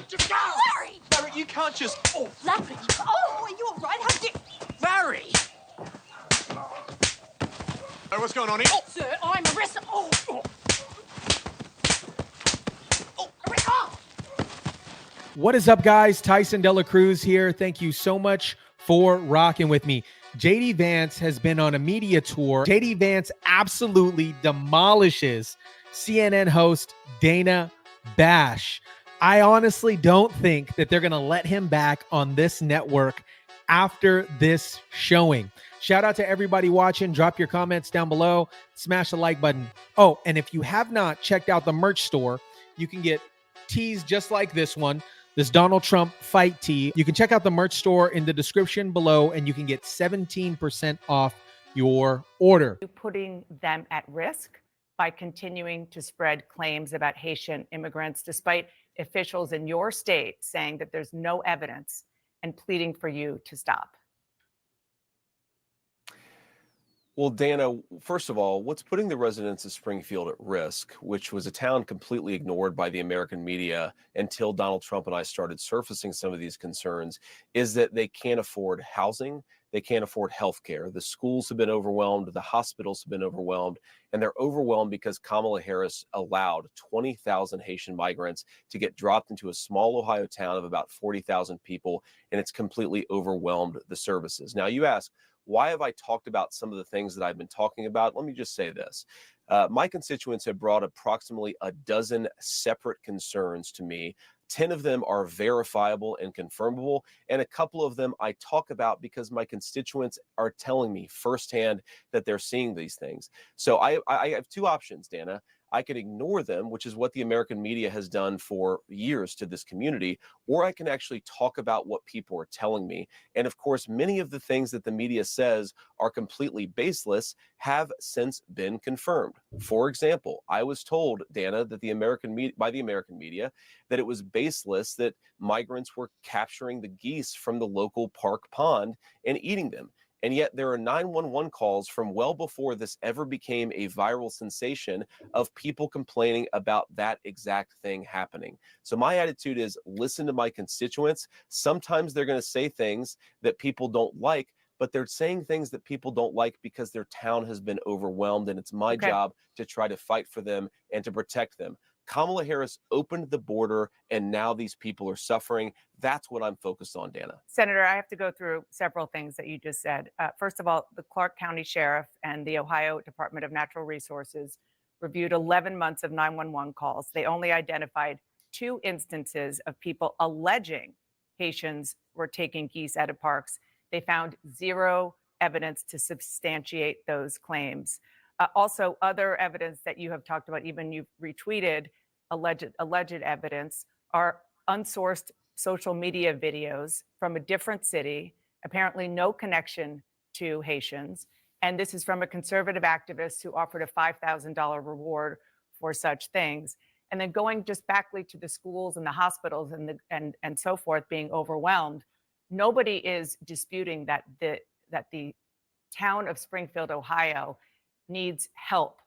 Just go! Larry! Larry, you can't just... Oh, Larry! Oh, are you all right? How did... Larry! Hey, what's going on here? Oh, Sir, I'm arrested. Oh! What is up, guys? Tyson Dela Cruz here. Thank you so much for rocking with me. JD Vance has been on a media tour. JD Vance absolutely demolishes CNN host Dana Bash. I honestly don't think that they're going to let him back on this network after this showing. Shout out to everybody watching. Drop your comments down below. Smash the like button. Oh, and if you have not checked out the merch store, you can get tees just like this one. This Donald Trump fight tee. You can check out the merch store in the description below, and you can get 17% off your order. Putting them at risk by continuing to spread claims about Haitian immigrants, despite officials in your state saying that there's no evidence and pleading for you to stop? Well, Dana, first of all, what's putting the residents of Springfield at risk, which was a town completely ignored by the American media until Donald Trump and I started surfacing some of these concerns, is that they can't afford housing, they can't afford health care. The schools have been overwhelmed, the hospitals have been overwhelmed, and they're overwhelmed because Kamala Harris allowed 20,000 Haitian migrants to get dropped into a small Ohio town of about 40,000 people, and it's completely overwhelmed the services. Now, you ask, why have I talked about some of the things that I've been talking about? Let me just say this. My constituents have brought approximately a dozen separate concerns to me. 10 of them are verifiable and confirmable, and a couple of them I talk about because my constituents are telling me firsthand that they're seeing these things. So I have two options, Dana. I can ignore them, which is what the American media has done for years to this community, or I can actually talk about what people are telling me. And of course, many of the things that the media says are completely baseless have since been confirmed. For example, I was told, Dana, that by the American media, that it was baseless that migrants were capturing the geese from the local park pond and eating them. And yet there are 911 calls from well before this ever became a viral sensation of people complaining about that exact thing happening. So my attitude is listen to my constituents. Sometimes they're going to say things that people don't like, but they're saying things that people don't like because their town has been overwhelmed, and it's my job to try to fight for them and to protect them. Kamala Harris opened the border, and now these people are suffering. That's what I'm focused on, Dana. Senator, I have to go through several things that you just said. First of all, the Clark County Sheriff and the Ohio Department of Natural Resources reviewed 11 months of 911 calls. They only identified 2 instances of people alleging Haitians were taking geese out of parks. They found 0 evidence to substantiate those claims. Also, other evidence that you have talked about, even you've retweeted alleged evidence, are unsourced social media videos from a different city, apparently no connection to Haitians. And this is from a conservative activist who offered a $5,000 reward for such things. And then going just backly to the schools and the hospitals and so forth being overwhelmed, nobody is disputing that the town of Springfield, Ohio, needs help.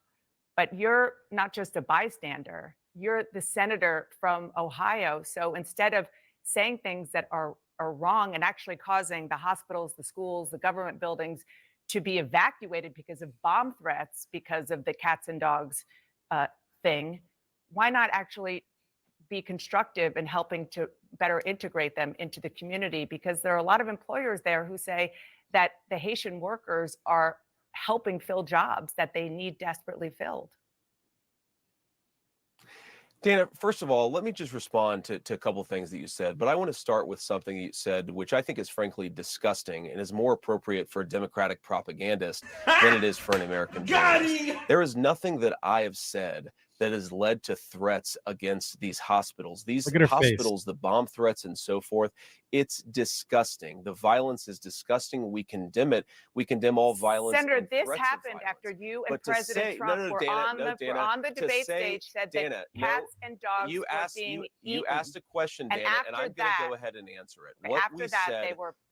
But you're not just a bystander, you're the senator from Ohio. So instead of saying things that are wrong and actually causing the hospitals, the schools, the government buildings to be evacuated because of bomb threats, because of the cats and dogs thing, why not actually be constructive in helping to better integrate them into the community? Because there are a lot of employers there who say that the Haitian workers are helping fill jobs that they need desperately filled. Dana, first of all, let me just respond to a couple of things that you said, but I want to start with something you said, which I think is frankly disgusting and is more appropriate for a Democratic propagandist than it is for an American journalist. There is nothing that I have said that has led to threats against these hospitals. These hospitals, the bomb threats and so forth, it's disgusting. The violence is disgusting. We condemn it. We condemn all violence. Senator, this happened after you and President Trump were on the debate stage, said that cats and dogs were being eaten. You asked a question, Dana, and I'm going to go ahead and answer it.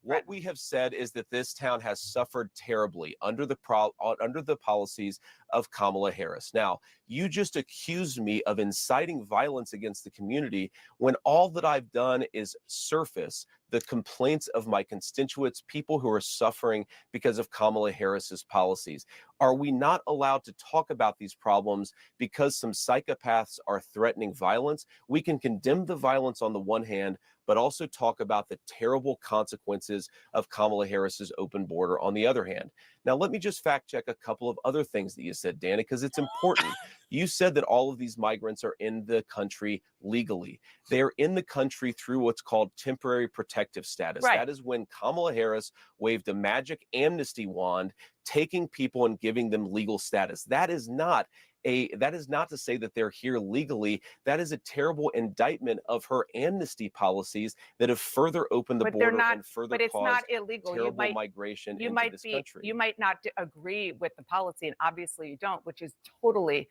What we have said is that this town has suffered terribly under the policies of Kamala Harris. Now, you just accused me of inciting violence against the community when all that I've done is surface the complaints of my constituents, people who are suffering because of Kamala Harris's policies. Are we not allowed to talk about these problems because some psychopaths are threatening violence? We can condemn the violence on the one hand, but also talk about the terrible consequences of Kamala Harris's open border on the other hand. Now, let me just fact check a couple of other things that you said, Dana, because it's important. You said that all of these migrants are in the country legally. They're in the country through what's called temporary protective status. Right. That is when Kamala Harris waved a magic amnesty wand, taking people and giving them legal status. That is not to say that they're here legally. That is a terrible indictment of her amnesty policies that have further opened the border and further it's caused not illegal. terrible migration into this country. You might not agree with the policy, and obviously you don't, which is totally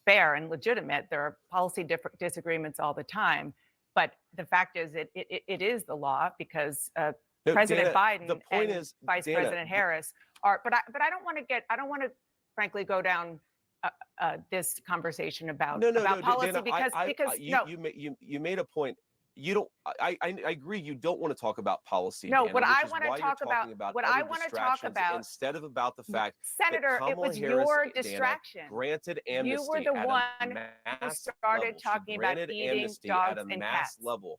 fair and legitimate. There are policy disagreements all the time, but the fact is it is the law because President Biden and Vice President Harris are. But I don't want to frankly go down this conversation about policy Dana, because you made a point. You don't. I agree. You don't want to talk about policy. No, Dana, what I want to talk about instead of about the fact, Senator, it was your distraction. Dana, granted amnesty. You were the one who started talking about eating dogs and cats. Level.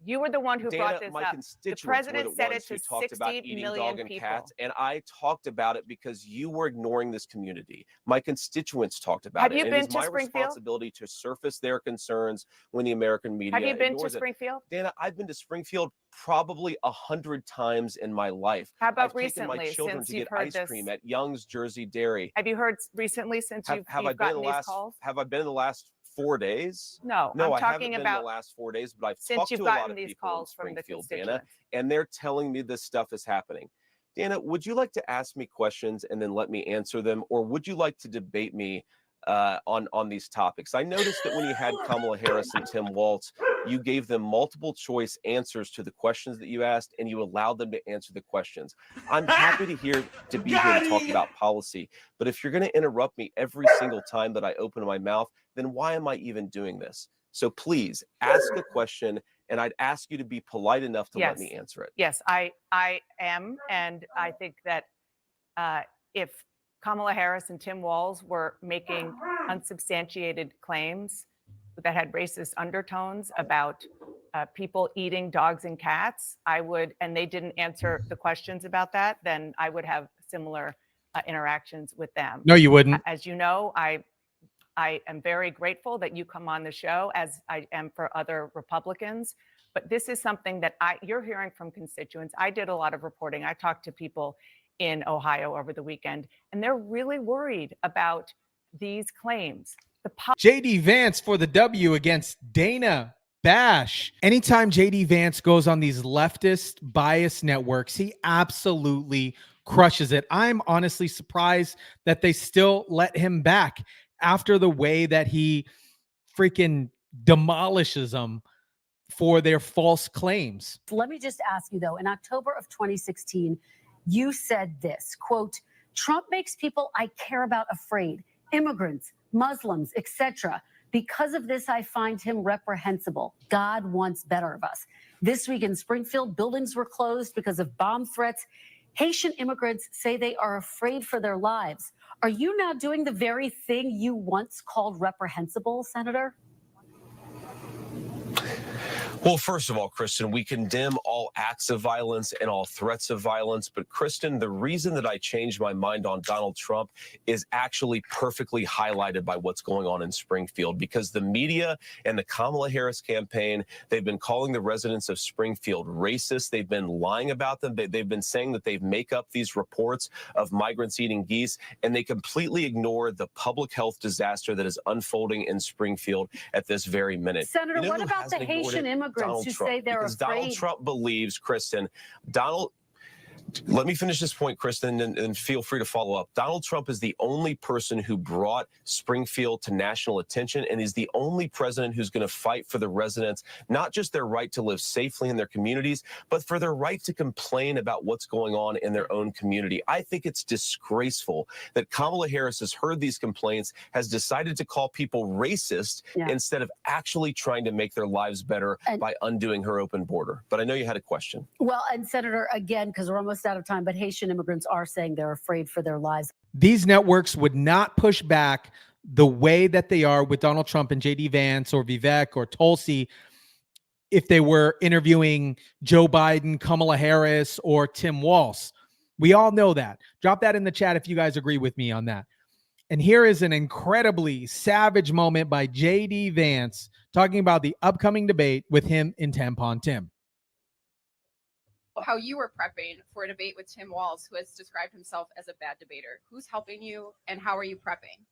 You were the one who brought this my up. Constituents The president said it to talked about eating 60 million dog and people. cats, and I talked about it because you were ignoring this community. My constituents talked about Have it. you and been it's to my Springfield? Responsibility to surface their concerns when the American media Have you been to ignores it. Springfield? Dana, I've been to Springfield probably 100 times in my life. How about I've taken recently, my children since to you've get heard ice this? cream at Young's Jersey Dairy. Have you heard recently since you've gotten these calls? Have I been in the last 4 days? No, No, I'm I haven't talking been about in the last 4 days, but I've since talked you've to a lot gotten of these people calls in from the Springfield, constituents. Dana, and they're telling me this stuff is happening. Dana, would you like to ask me questions and then let me answer them, or would you like to debate me on these topics? I noticed that when you had Kamala Harris and Tim Walz, you gave them multiple choice answers to the questions that you asked, and you allowed them to answer the questions. I'm happy to be here to talk about policy, but if you're going to interrupt me every single time that I open my mouth, then why am I even doing this? So please ask a question, and I'd ask you to be polite enough to let me answer it. Yes, I am, and I think that if Kamala Harris and Tim Walz were making unsubstantiated claims that had racist undertones about people eating dogs and cats, and they didn't answer the questions about that, then I would have similar interactions with them. No, you wouldn't. As you know, I am very grateful that you come on the show, as I am for other Republicans. But this is something that you're hearing from constituents. I did a lot of reporting. I talked to people in Ohio over the weekend, and they're really worried about these claims. JD Vance for the W against Dana Bash. Anytime JD Vance goes on these leftist bias networks, he absolutely crushes it. I'm honestly surprised that they still let him back after the way that he freaking demolishes them for their false claims. Let me just ask you, though, in October of 2016, you said this, quote, Trump makes people I care about afraid, immigrants, Muslims, etc. Because of this, I find him reprehensible. God wants better of us. This week in Springfield, buildings were closed because of bomb threats. Haitian immigrants say they are afraid for their lives. Are you now doing the very thing you once called reprehensible, Senator? Well, first of all, Kristen, we condemn all acts of violence and all threats of violence. But Kristen, the reason that I changed my mind on Donald Trump is actually perfectly highlighted by what's going on in Springfield, because the media and the Kamala Harris campaign, they've been calling the residents of Springfield racist. They've been lying about them. They've been saying that they make up these reports of migrants eating geese, and they completely ignore the public health disaster that is unfolding in Springfield at this very minute. Senator, what about the Haitian immigrants who say they're afraid? Donald Trump believes, Kristen, Donald Let me finish this point, Kristen, and feel free to follow up. Donald Trump is the only person who brought Springfield to national attention, and is the only president who's going to fight for the residents, not just their right to live safely in their communities, but for their right to complain about what's going on in their own community. I think it's disgraceful that Kamala Harris has heard these complaints, has decided to call people racist instead of actually trying to make their lives better by undoing her open border. But I know you had a question. Well, and Senator, again, because we're almost out of time, but Haitian immigrants are saying they're afraid for their lives. These networks would not push back the way that they are with Donald Trump and JD Vance or Vivek or Tulsi if they were interviewing Joe Biden, Kamala Harris, or Tim Walz. We all know that. Drop that in the chat if you guys agree with me on that. And here is an incredibly savage moment by JD Vance talking about the upcoming debate with him and Tampon Tim. How you were prepping for a debate with Tim Walz, who has described himself as a bad debater. Who's helping you, and how are you prepping?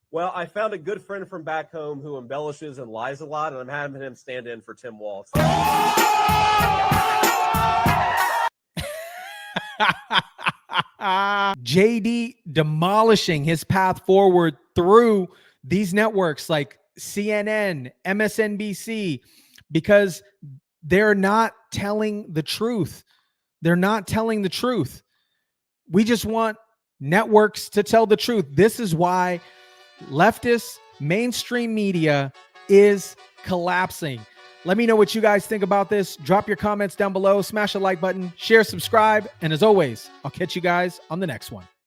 Well, I found a good friend from back home who embellishes and lies a lot, and I'm having him stand in for Tim Walz. JD demolishing his path forward through these networks like CNN, MSNBC, because they're not telling the truth. They're not telling the truth. We just want networks to tell the truth. This is why leftist mainstream media is collapsing. Let me know what you guys think about this. Drop your comments down below. Smash the like button, share, subscribe. And as always, I'll catch you guys on the next one.